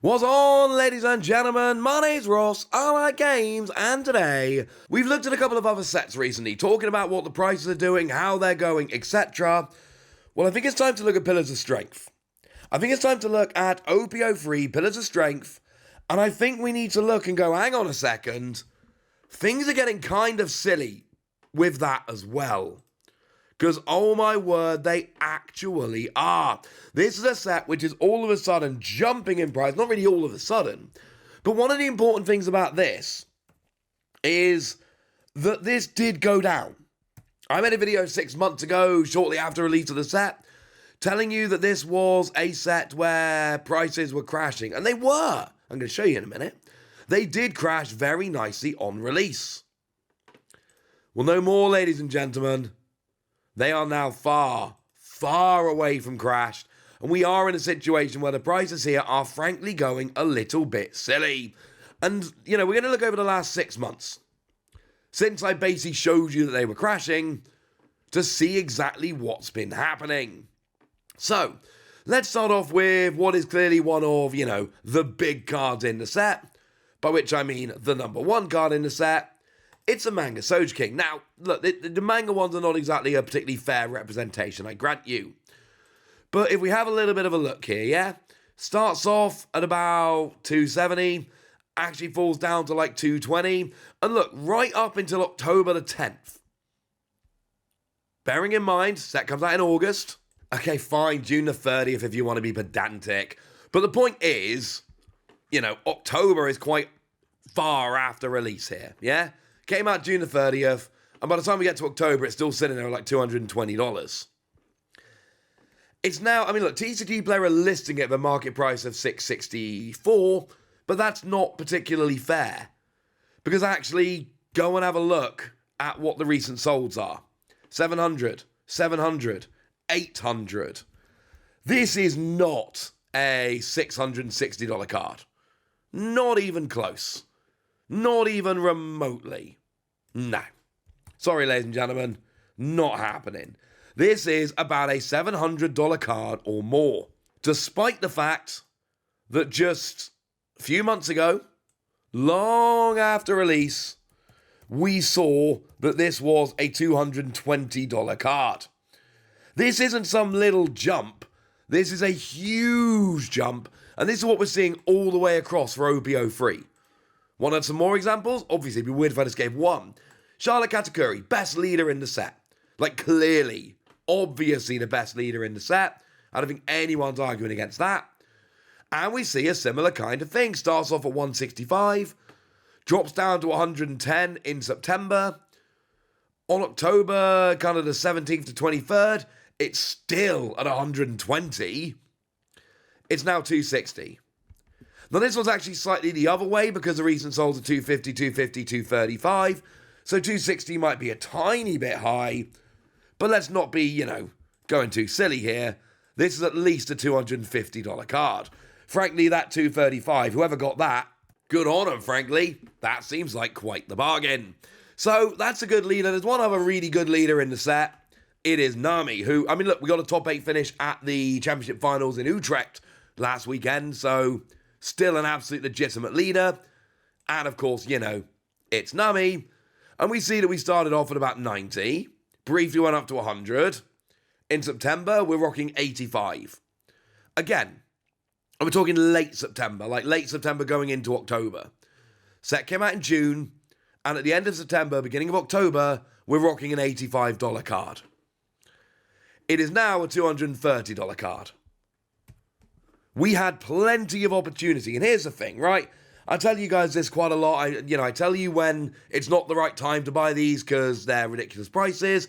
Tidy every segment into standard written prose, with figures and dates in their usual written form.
What's on, ladies and gentlemen? My name's Ross, I like games, and today we've looked at a couple of other sets recently, talking about what the prices are doing, how they're going, etc. Well, I think it's time to look at Pillars of Strength. I think it's time to look at OP-03, Pillars of Strength, and I think we need to look and go, hang on a second, things are getting kind of silly with that as well. Because, oh my word, they actually are. This is a set which is all of a sudden jumping in price. Not really all of a sudden. But one of the important things about this is that this did go down. I made a video 6 months ago, shortly after release of the set, telling you that this was a set where prices were crashing. And they were. I'm going to show you in a minute. They did crash very nicely on release. Well, no more, ladies and gentlemen. They are now far, far away from crashed, and we are in a situation where the prices here are frankly going a little bit silly. And, we're going to look over the last 6 months, since I basically showed you that they were crashing, to see exactly what's been happening. So, let's start off with what is clearly one of, the big cards in the set, by which I mean the number one card in the set. It's a manga Soji King. Now, look, the manga ones are not exactly a particularly fair representation, I grant you. But if we have a little bit of a look here, yeah? Starts off at about 270, actually falls down to like 220, and look, right up until October the 10th. Bearing in mind, set comes out in August. Okay, fine, June the 30th if you want to be pedantic. But the point is, October is quite far after release here, yeah? Came out June the 30th, and by the time we get to October, it's still sitting there at like $220. It's now, look, TCG Player are listing it at a market price of $664, but that's not particularly fair. Because actually, go and have a look at what the recent solds are. 700, 700, 800. This is not a $660 card. Not even close. Not even remotely. No. Sorry, ladies and gentlemen. Not happening. This is about a $700 card or more. Despite the fact that just a few months ago, long after release, we saw that this was a $220 card. This isn't some little jump. This is a huge jump. And this is what we're seeing all the way across for OP-03. Want some more examples? Obviously, it'd be weird if I just gave one. Charlotte Katakuri, best leader in the set. Like, clearly, obviously the best leader in the set. I don't think anyone's arguing against that. And we see a similar kind of thing. Starts off at 165, drops down to 110 in September. On October, kind of the 17th to 23rd, it's still at 120. It's now 260. Now, this was actually slightly the other way because the recent solds are 250, 250, 235. So 260 might be a tiny bit high. But let's not be, going too silly here. This is at least a $250 card. Frankly, that 235, whoever got that, good on them, frankly. That seems like quite the bargain. So that's a good leader. There's one other really good leader in the set. It is Nami, who, look, we got a top 8 finish at the Championship Finals in Utrecht last weekend. So still an absolute legitimate leader. And of course, it's Nami. And we see that we started off at about 90. Briefly went up to 100. In September, we're rocking 85. Again, and we're talking late September, like late September going into October. Set came out in June. And at the end of September, beginning of October, we're rocking an $85 card. It is now a $230 card. We had plenty of opportunity. And here's the thing, right? I tell you guys this quite a lot. I tell you when it's not the right time to buy these because they're ridiculous prices.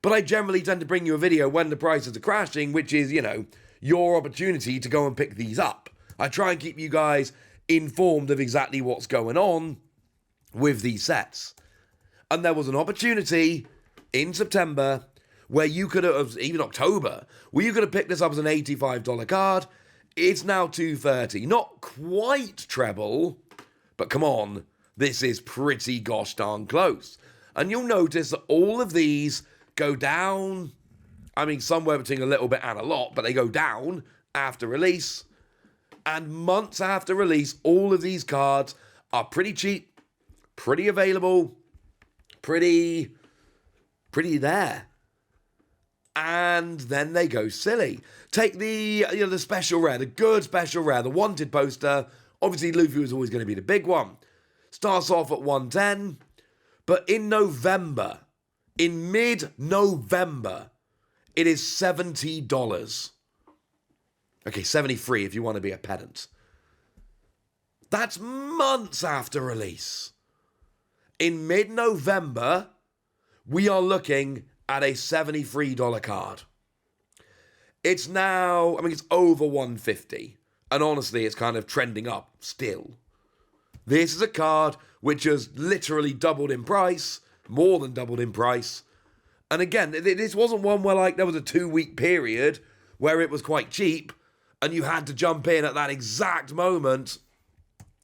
But I generally tend to bring you a video when the prices are crashing, which is, your opportunity to go and pick these up. I try and keep you guys informed of exactly what's going on with these sets. And there was an opportunity in September where you could have, even October, where you could have picked this up as an $85 card. It's now $230. Not quite treble, but come on, this is pretty gosh darn close. And you'll notice that all of these go down. Somewhere between a little bit and a lot, but they go down after release. And months after release, all of these cards are pretty cheap, pretty available, pretty there. And then they go silly. Take the special rare, the good special rare, the wanted poster. Obviously, Luffy was always going to be the big one. Starts off at 110, but in November, in mid-November, it is $70. Okay, 73 if you want to be a pedant. That's months after release. In mid-November, we are looking at a $73 card. It's now, it's over 150. And honestly, it's kind of trending up still. This is a card which has literally doubled in price, more than doubled in price. And again, this wasn't one where there was a 2-week period where it was quite cheap and you had to jump in at that exact moment.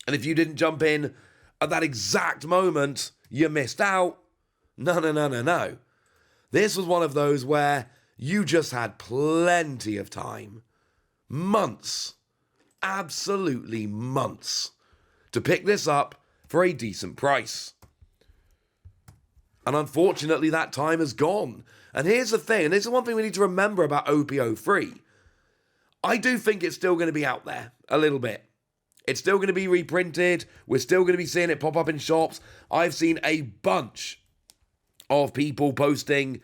And if you didn't jump in at that exact moment, you missed out. No. This was one of those where you just had plenty of time. Months. Absolutely months. To pick this up for a decent price. And unfortunately, that time has gone. And here's the thing, and this is one thing we need to remember about OP-03. I do think it's still going to be out there a little bit. It's still going to be reprinted. We're still going to be seeing it pop up in shops. I've seen a bunch of people posting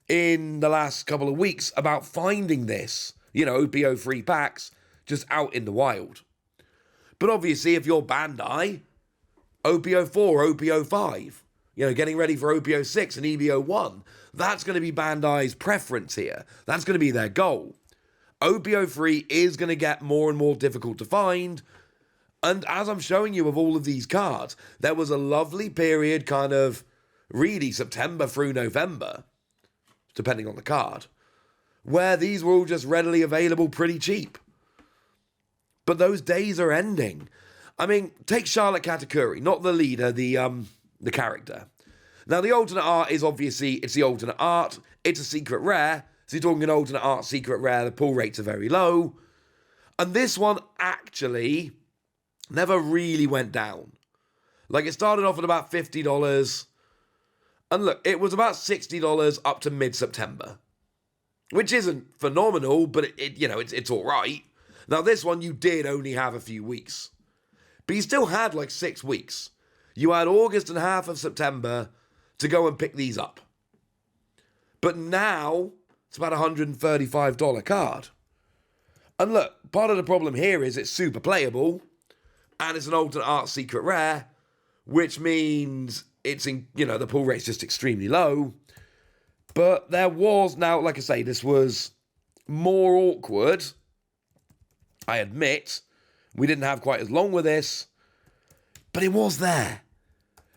in the last couple of weeks about finding this, OP-03 packs just out in the wild. But obviously, if you're Bandai, OP-04, OP-05, getting ready for OP-06 and EB-01, that's going to be Bandai's preference here. That's going to be their goal. OP-03 is going to get more and more difficult to find. And as I'm showing you with all of these cards, there was a lovely period, kind of really September through November, depending on the card, where these were all just readily available pretty cheap. But those days are ending. Take Charlotte Katakuri, not the leader, the character. Now, the alternate art is obviously, it's the alternate art. It's a secret rare. So you're talking an alternate art secret rare. The pull rates are very low. And this one actually never really went down. It started off at about $50. And look, it was about $60 up to mid-September. Which isn't phenomenal, but it's all right. Now, this one, you did only have a few weeks. But you still had 6 weeks. You had August and half of September to go and pick these up. But now, it's about a $135 card. And look, part of the problem here is it's super playable, and it's an alternate art secret rare, which means it's the pull rate's just extremely low. But there was, now, like I say, this was more awkward. I admit, we didn't have quite as long with this, but it was there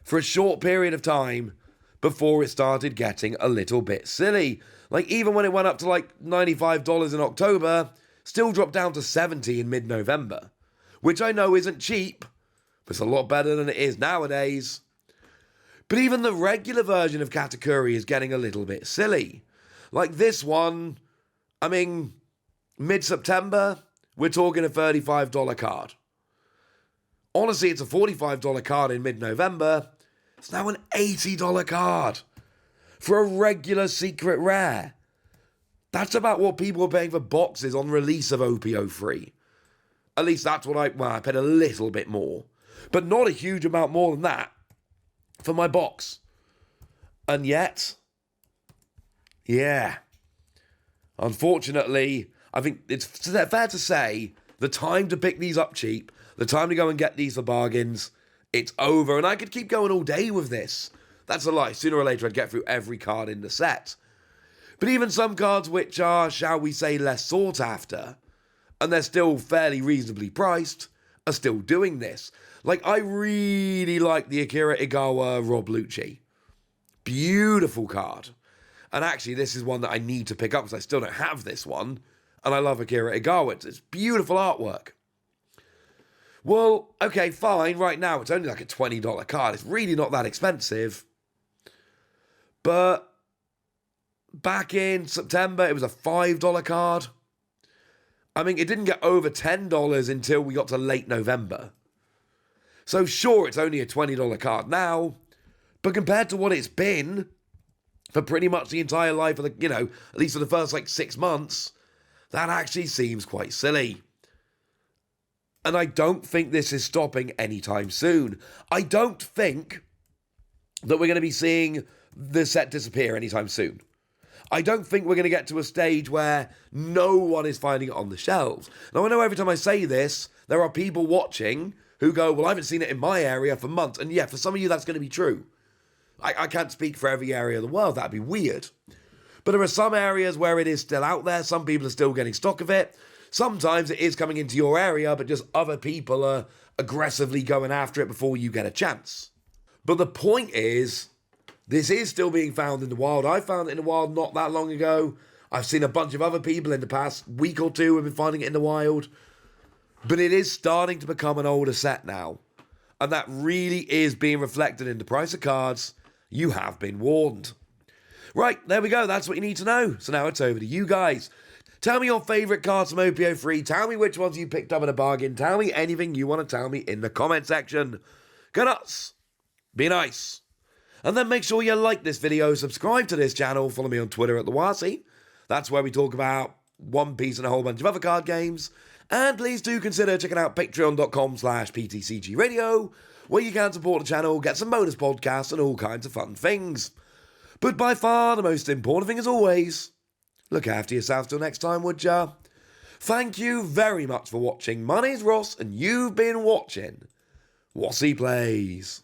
for a short period of time before it started getting a little bit silly. Even when it went up to $95 in October, still dropped down to $70 in mid-November, which I know isn't cheap, but it's a lot better than it is nowadays. But even the regular version of Katakuri is getting a little bit silly. This one, mid-September, we're talking a $35 card. Honestly, it's a $45 card in mid-November. It's now an $80 card for a regular secret rare. That's about what people are paying for boxes on release of OP-03. At least that's what I paid a little bit more. But not a huge amount more than that for my box. And yet, yeah. Unfortunately, I think it's fair to say the time to pick these up cheap, the time to go and get these for bargains, it's over. And I could keep going all day with this. That's a lie. Sooner or later, I'd get through every card in the set. But even some cards which are, shall we say, less sought after, and they're still fairly reasonably priced, are still doing this. I really like the Akira Aawa Rob Lucci. Beautiful card. And actually, this is one that I need to pick up because I still don't have this one. And I love Akira Aawa. It's beautiful artwork. Well, okay, fine. Right now, it's only a $20 card. It's really not that expensive. But back in September, it was a $5 card. I mean, it didn't get over $10 until we got to late November. So sure, it's only a $20 card now, but compared to what it's been for pretty much the entire life of the, at least for the first 6 months, that actually seems quite silly. And I don't think this is stopping anytime soon. I don't think that we're going to be seeing the set disappear anytime soon. I don't think we're going to get to a stage where no one is finding it on the shelves. Now, I know every time I say this, there are people watching who go, well, I haven't seen it in my area for months. And yeah, for some of you, that's going to be true. I can't speak for every area of the world. That'd be weird. But there are some areas where it is still out there. Some people are still getting stock of it. Sometimes it is coming into your area, but just other people are aggressively going after it before you get a chance. But the point is, this is still being found in the wild. I found it in the wild not that long ago. I've seen a bunch of other people in the past week or two have been finding it in the wild. But it is starting to become an older set now. And that really is being reflected in the price of cards. You have been warned. Right, there we go. That's what you need to know. So now it's over to you guys. Tell me your favourite cards from OP-03. Tell me which ones you picked up at a bargain. Tell me anything you want to tell me in the comment section. Go nuts. Be nice. And then make sure you like this video, subscribe to this channel, follow me on Twitter at TheWasi. That's where we talk about One Piece and a whole bunch of other card games. And please do consider checking out patreon.com/PTCG Radio, where you can support the channel, get some bonus podcasts and all kinds of fun things. But by far the most important thing as always, look after yourself till next time, would ya? Thank you very much for watching. My name's Ross, and you've been watching Wasi Plays.